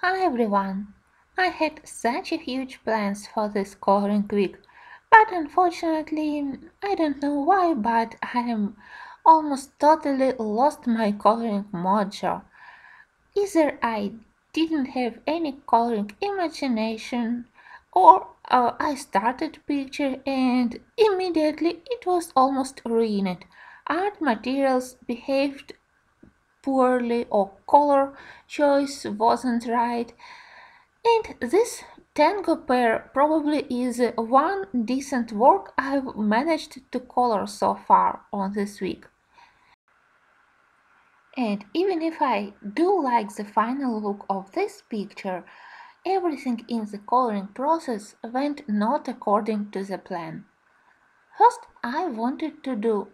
Hi everyone! I had such a huge plans for this coloring week, but unfortunately, I don't know why, but I am almost totally lost my coloring mojo. Either I didn't have any coloring imagination, or I started picture and immediately it was almost ruined. Art materials behaved poorly or color choice wasn't right, and this tango pair probably is one decent work I've managed to color so far on this week. And even if I do like the final look of this picture, everything in the coloring process went not according to the plan. First, I wanted to do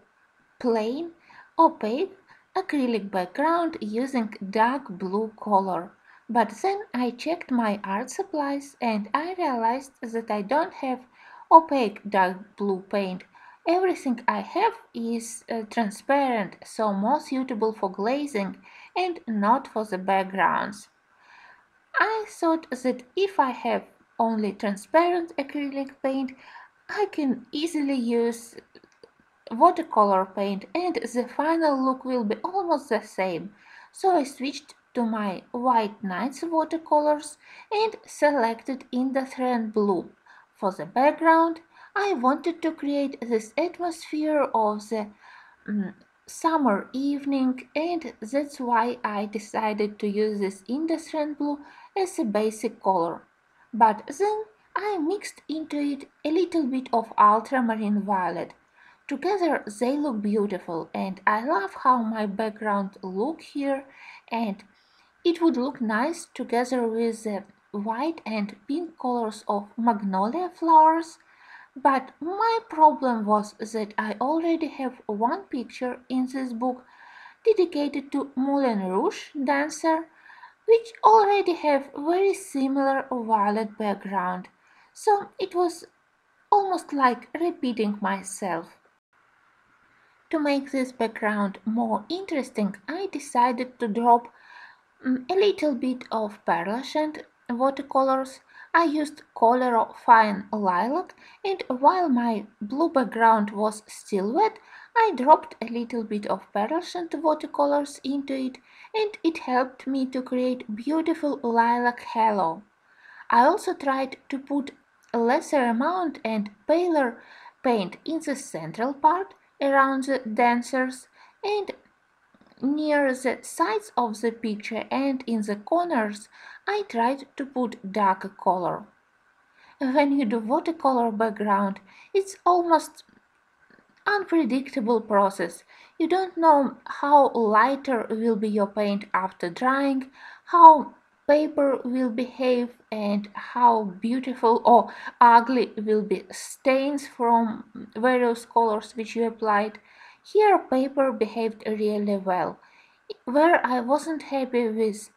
plain, opaque acrylic background using dark blue color. But then I checked my art supplies and I realized that I don't have opaque dark blue paint. Everything I have is transparent, so more suitable for glazing and not for the backgrounds. I thought that if I have only transparent acrylic paint, I can easily use watercolor paint and the final look will be almost the same. So I switched to my White Nights watercolors and selected Indifferent Blue. For the background, I wanted to create this atmosphere of the mm, summer evening, and that's why I decided to use this Indifferent Blue as a basic color. But then I mixed into it a little bit of ultramarine violet. Together they look beautiful and I love how my background look here, and it would look nice together with the white and pink colors of magnolia flowers. But my problem was that I already have one picture in this book dedicated to Moulin Rouge dancer, which already have very similar violet background. So it was almost like repeating myself. To make this background more interesting, I decided to drop a little bit of pearlescent watercolors. I used Color Fine Lilac, and while my blue background was still wet, I dropped a little bit of pearlescent watercolors into it, and it helped me to create beautiful lilac halo. I also tried to put a lesser amount and paler paint in the central part around the dancers and near the sides of the picture, and in the corners I tried to put darker color. When you do watercolor background, it's almost unpredictable process. You don't know how lighter will be your paint after drying, how paper will behave, and how beautiful or ugly will be stains from various colors which you applied. Here paper behaved really well. Where I wasn't happy with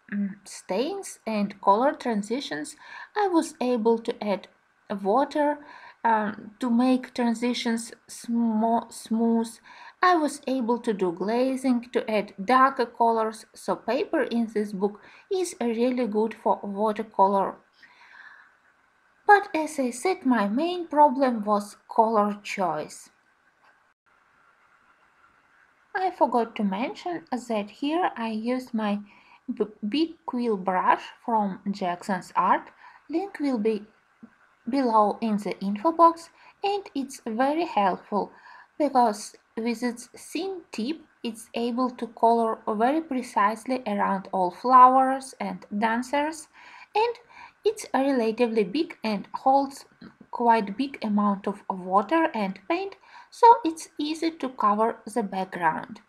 stains and color transitions, I was able to add water to make transitions smooth. I was able to do glazing to add darker colors, so paper in this book is really good for watercolor. But as I said, my main problem was color choice. I forgot to mention that here I used my big quill brush from Jackson's Art. Link will be below in the info box, and it's very helpful because with its thin tip it's able to color very precisely around all flowers and dancers, and it's relatively big and holds quite big amount of water and paint, so it's easy to cover the background.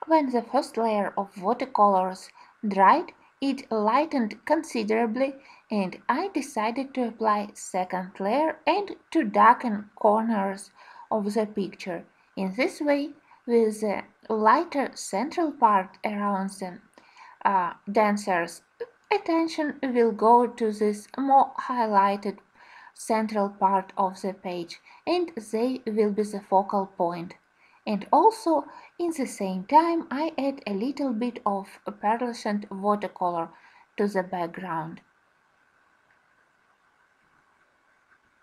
When the first layer of watercolors dried, it lightened considerably, and I decided to apply second layer and to darken corners of the picture. In this way, with the lighter central part around the dancers, attention will go to this more highlighted central part of the page, and they will be the focal point. And also, in the same time, I add a little bit of pearlescent watercolor to the background.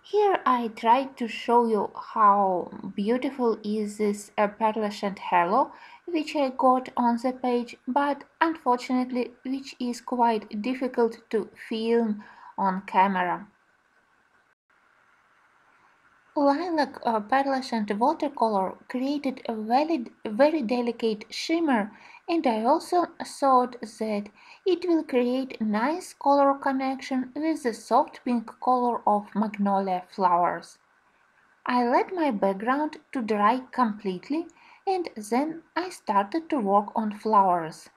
Here I tried to show you how beautiful is this pearlescent halo which I got on the page, but unfortunately which is quite difficult to film on camera. Lilac pearlescent watercolor created a very delicate shimmer, and I also thought that it will create a nice color connection with the soft pink color of magnolia flowers. I let my background to dry completely, and then I started to work on flowers.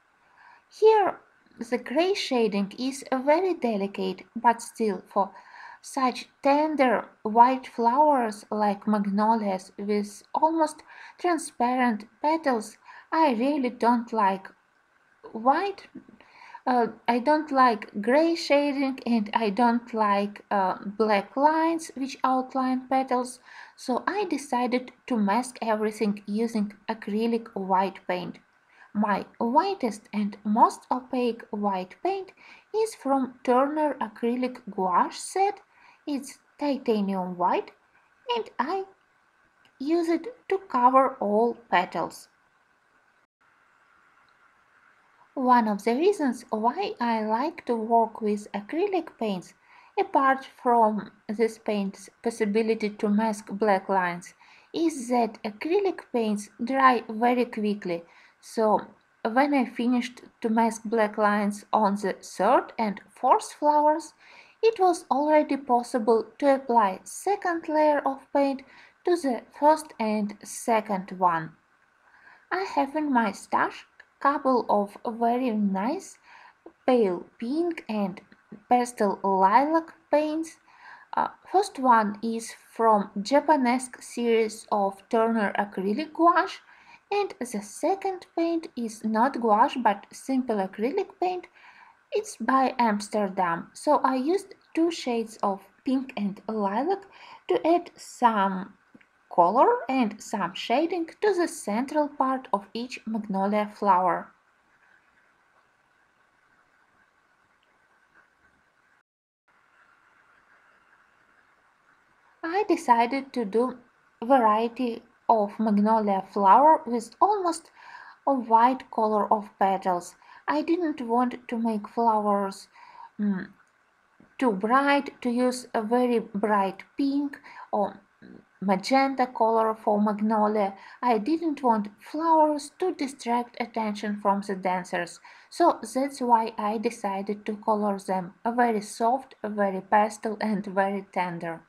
Here the gray shading is very delicate, but still for such tender white flowers like magnolias with almost transparent petals, I really don't like white. I don't like gray shading, and I don't like black lines which outline petals, so I decided to mask everything using acrylic white paint. My whitest and most opaque white paint is from Turner acrylic gouache set. It's titanium white, and I use it to cover all petals. One of the reasons why I like to work with acrylic paints, apart from this paint's possibility to mask black lines, is that acrylic paints dry very quickly. So when I finished to mask black lines on the third and fourth flowers, it was already possible to apply second layer of paint to the first and second one. I have in my stash couple of very nice pale pink and pastel lilac paints. First one is from Japanesque series of Turner acrylic gouache, and the second paint is not gouache but simple acrylic paint. It's by Amsterdam, so I used two shades of pink and lilac to add some color and some shading to the central part of each magnolia flower. I decided to do variety of magnolia flower with almost a white color of petals. I didn't want to make flowers mm, too bright, to use a very bright pink or magenta color for magnolia. I didn't want flowers to distract attention from the dancers, so that's why I decided to color them very soft, very pastel and very tender.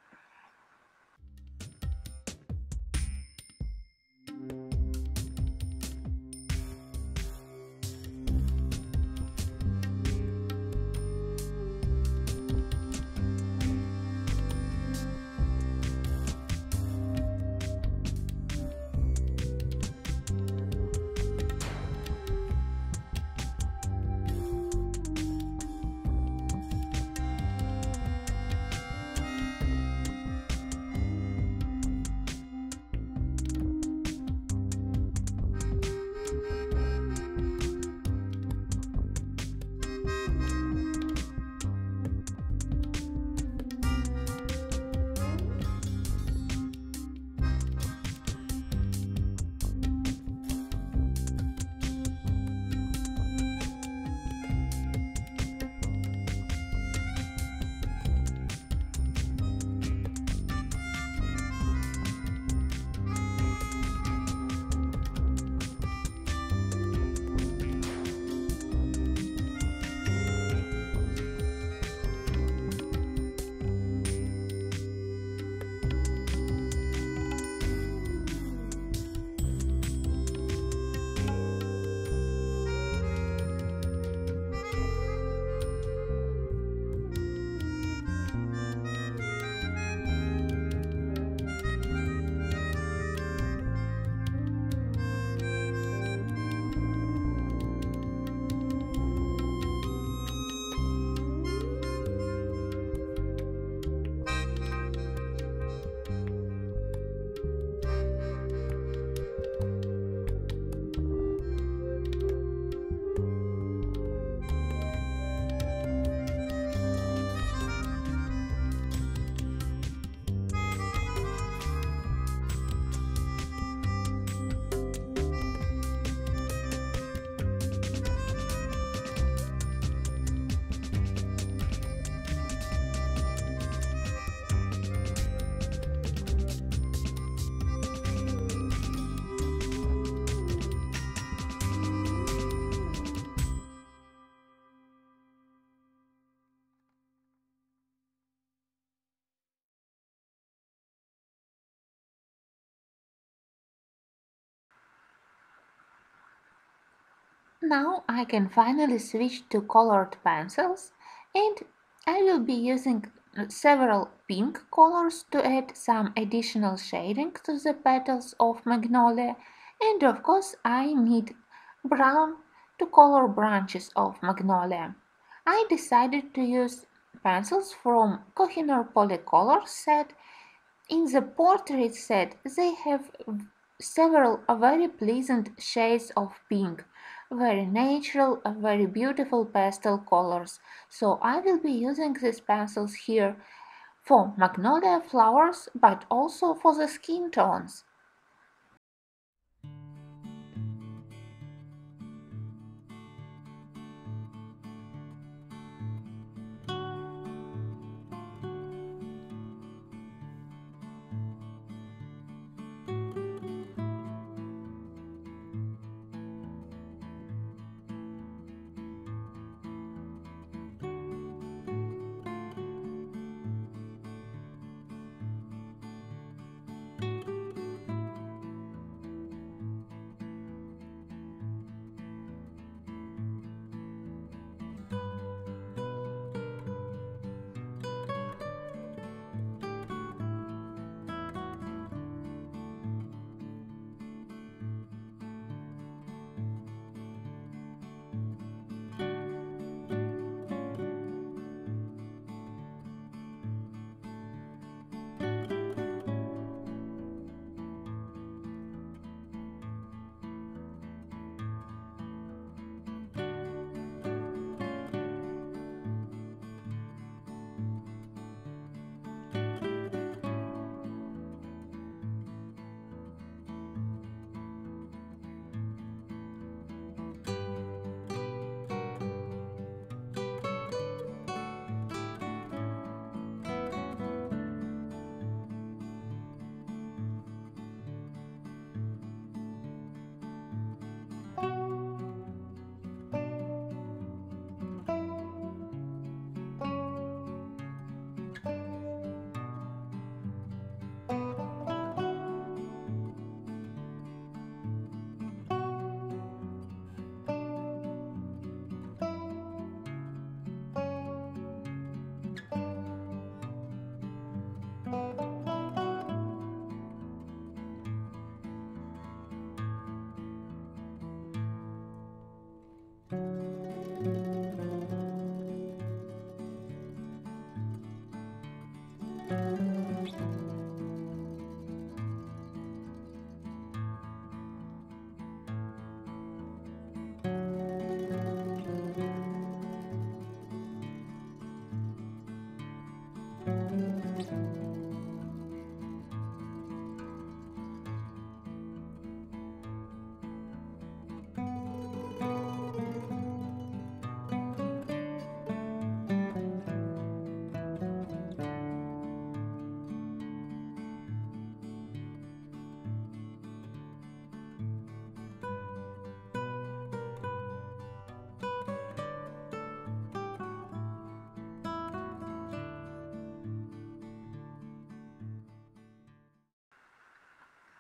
Now I can finally switch to colored pencils, and I will be using several pink colors to add some additional shading to the petals of magnolia, and of course I need brown to color branches of magnolia. I decided to use pencils from Kohinoor Polycolor set. In the portrait set, they have several very pleasant shades of pink, very natural, very beautiful pastel colors. So I will be using these pencils here for magnolia flowers, but also for the skin tones.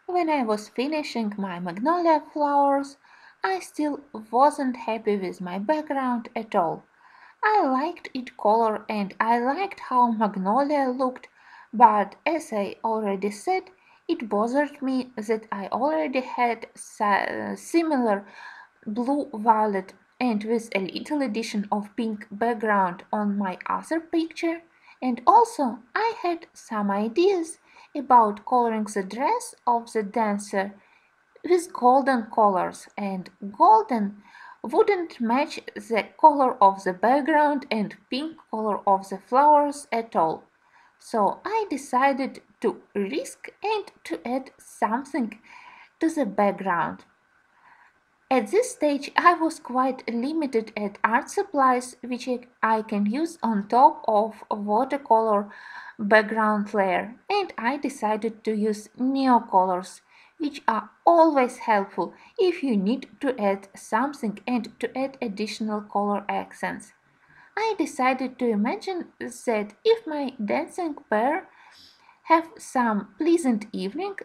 When I was finishing my magnolia flowers, I still wasn't happy with my background at all. I liked its color and I liked how magnolia looked, but as I already said, it bothered me that I already had similar blue violet and with a little addition of pink background on my other picture, and also I had some ideas about coloring the dress of the dancer with golden colors, and golden wouldn't match the color of the background and pink color of the flowers at all. So I decided to risk and to add something to the background. At this stage I was quite limited at art supplies which I can use on top of a watercolor background layer, and I decided to use neocolors, which are always helpful if you need to add something and to add additional color accents. I decided to imagine that if my dancing pair have some pleasant evening,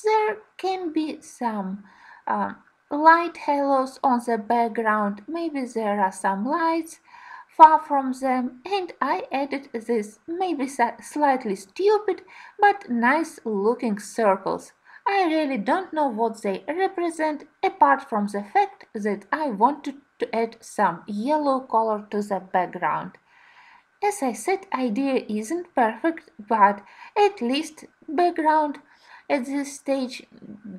there can be some light halos on the background, maybe there are some lights far from them, and I added this maybe slightly stupid but nice looking circles. I really don't know what they represent apart from the fact that I wanted to add some yellow color to the background. As I said, idea isn't perfect, but at least background at this stage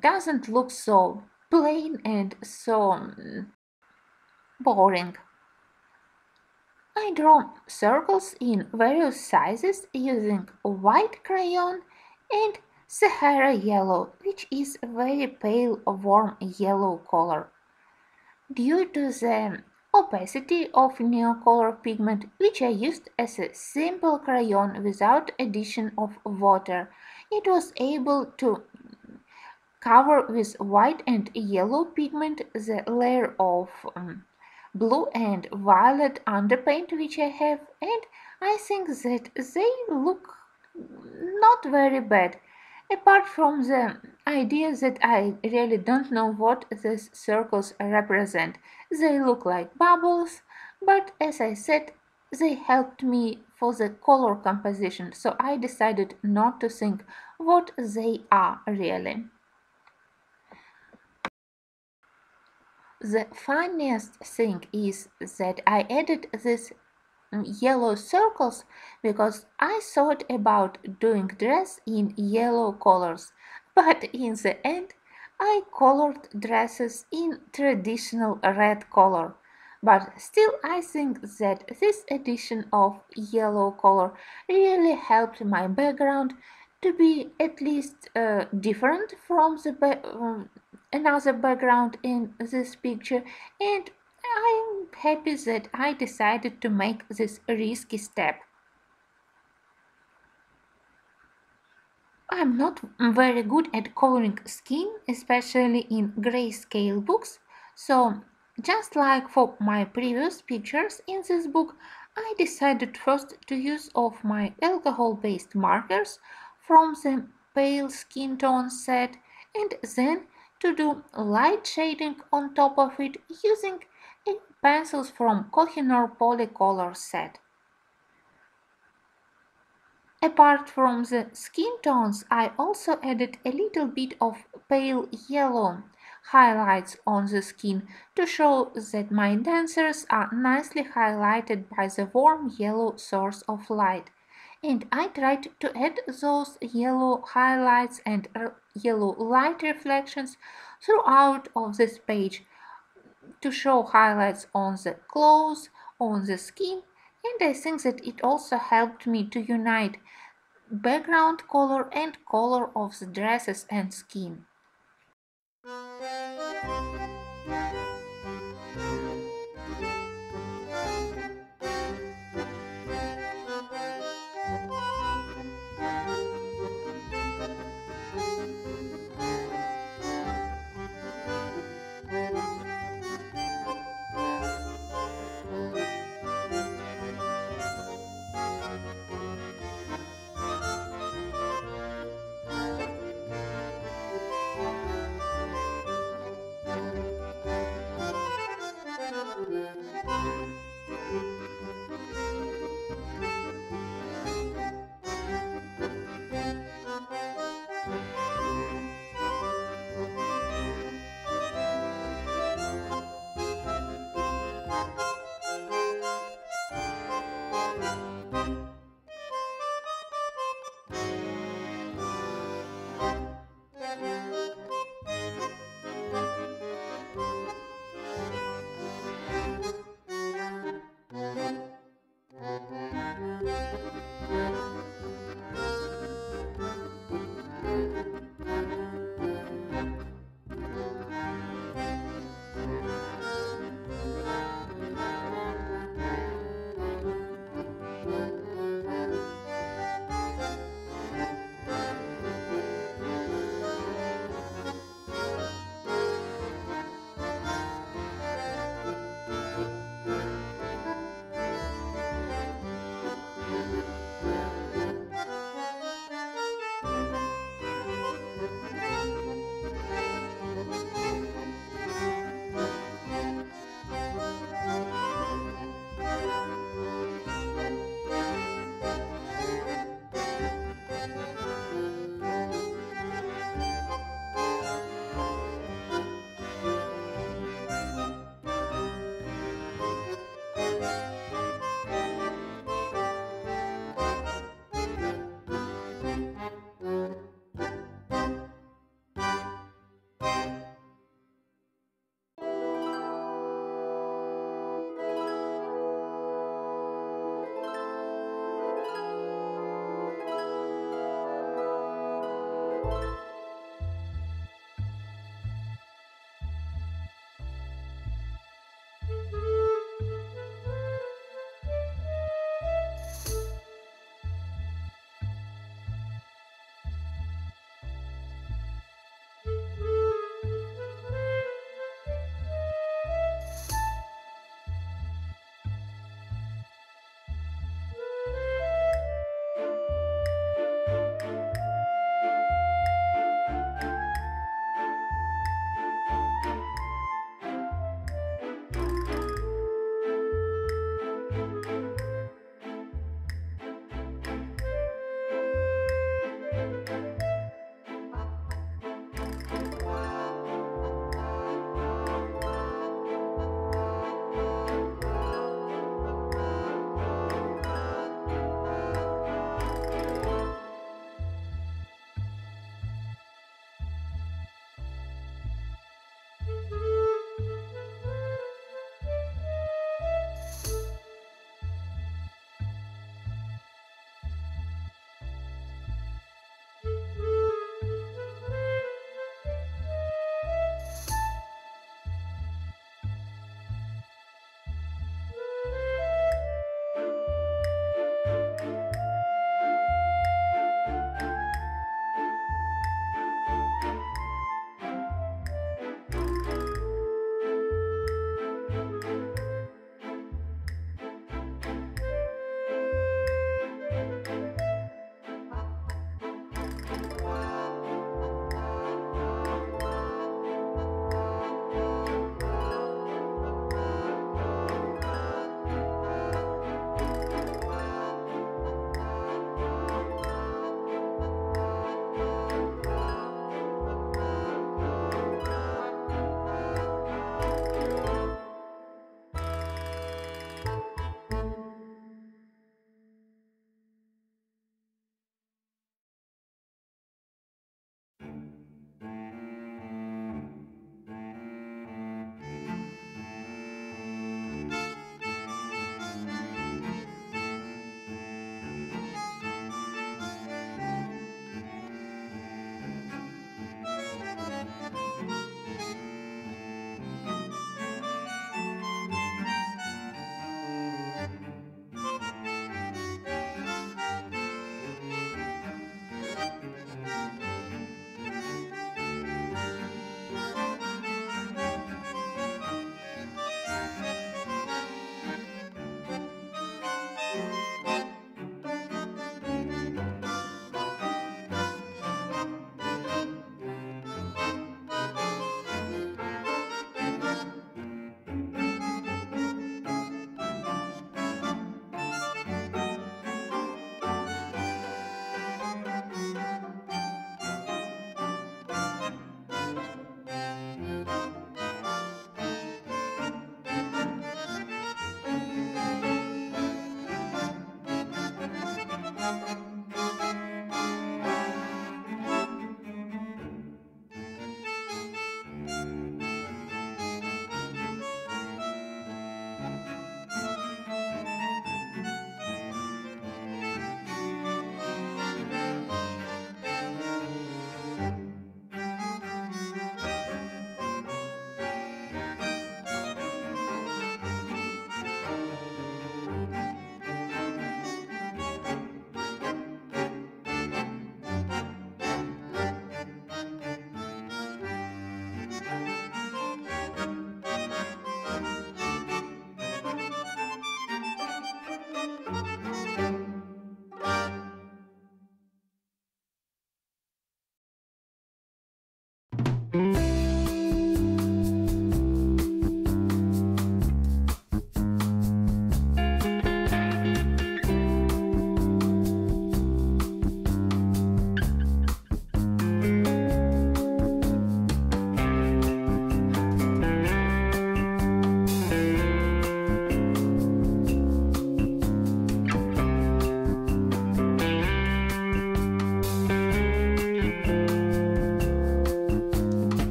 doesn't look so plain and so boring. I draw circles in various sizes using white crayon and Sahara yellow, which is a very pale warm yellow color. Due to the opacity of neocolor pigment, which I used as a simple crayon without addition of water, it was able to cover with white and yellow pigment the layer of blue and violet underpaint which I have, and I think that they look not very bad. Apart from the idea that I really don't know what these circles represent. They look like bubbles, but as I said, they helped me for the color composition, so I decided not to think what they are really. The funniest thing is that I added these yellow circles because I thought about doing dress in yellow colors, but in the end I colored dresses in traditional red color. But still I think that this addition of yellow color really helped my background to be at least different from the another background in this picture, and I'm happy that I decided to make this risky step. I'm not very good at coloring skin, especially in grayscale books, so just like for my previous pictures in this book, I decided first to use of my alcohol-based markers from the pale skin tone set and then to do light shading on top of it using pencils from Kohinoor Polycolor set. Apart from the skin tones, I also added a little bit of pale yellow highlights on the skin to show that my dancers are nicely highlighted by the warm yellow source of light. And I tried to add those yellow highlights and yellow light reflections throughout of this page to show highlights on the clothes, on the skin, and I think that it also helped me to unite background color and color of the dresses and skin.